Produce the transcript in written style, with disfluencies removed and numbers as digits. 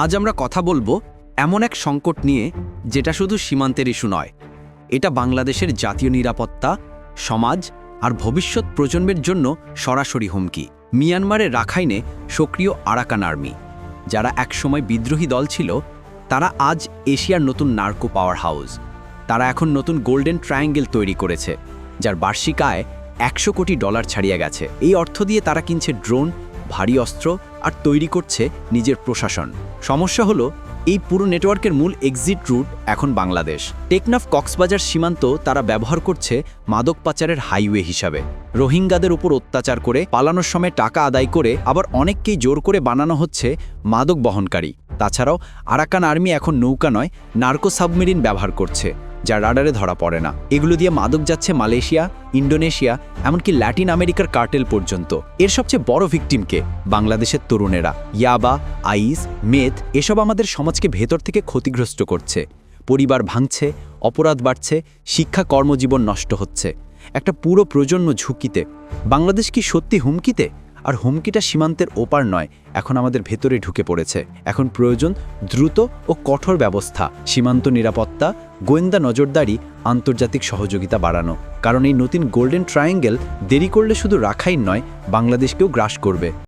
আজ আমরা কথা বলবো এমন এক সংকট নিয়ে যেটা শুধু সীমান্তের ইস্যু নয়, এটা বাংলাদেশের জাতীয় নিরাপত্তা, সমাজ আর ভবিষ্যৎ প্রজন্মের জন্য সরাসরি হুমকি। মিয়ানমারের রাখাইনে সক্রিয় আরাকান আর্মি, যারা একসময় বিদ্রোহী দল ছিল, তারা আজ এশিয়ার নতুন নার্কো পাওয়ার হাউস। তারা এখন নতুন গোল্ডেন ট্রায়াঙ্গেল তৈরি করেছে, যার বার্ষিক আয় $100 কোটি ছাড়িয়ে গেছে। এই অর্থ দিয়ে তারা কিনছে ড্রোন, ভারী অস্ত্র আর তৈরি করছে নিজের প্রশাসন। সমস্যা হলো, এই পুরো নেটওয়ার্কের মূল এক্সিট রুট এখন বাংলাদেশ। টেকনাফ কক্সবাজার সীমান্ত তারা ব্যবহার করছে মাদক পাচারের হাইওয়ে হিসাবে। রোহিঙ্গাদের উপর অত্যাচার করে, পালানোর সময় টাকা আদায় করে, আবার অনেককেই জোর করে বানানো হচ্ছে মাদক বহনকারী। তাছাড়াও আরাকান আর্মি এখন নৌকা নয়, নার্কো সাবমেরিন ব্যবহার করছে, যা রাডারে ধরা পড়ে না। এগুলো দিয়ে মাদক যাচ্ছে মালয়েশিয়া, ইন্ডোনেশিয়া, এমনকি ল্যাটিন আমেরিকার কার্টেল পর্যন্ত। এর সবচেয়ে বড় ভিকটিমকে বাংলাদেশের তরুণেরা। ইয়াবা, আইস, মেথ এসব আমাদের সমাজকে ভেতর থেকে ক্ষতিগ্রস্ত করছে। পরিবার ভাঙছে, অপরাধ বাড়ছে, শিক্ষা কর্মজীবন নষ্ট হচ্ছে। একটা পুরো প্রজন্ম ঝুঁকিতে। বাংলাদেশ কি সত্যি হুমকিতে? আর হুমকিটা সীমান্তের ওপার নয়, এখন আমাদের ভেতরে ঢুকে পড়েছে। এখন প্রয়োজন দ্রুত ও কঠোর ব্যবস্থা, সীমান্ত নিরাপত্তা, গোয়েন্দা নজরদারি, আন্তর্জাতিক সহযোগিতা বাড়ানো। কারণ এই নতুন গোল্ডেন ট্রায়াঙ্গেল দেরি করলে শুধু রাখাইন নয়, বাংলাদেশকেও গ্রাস করবে।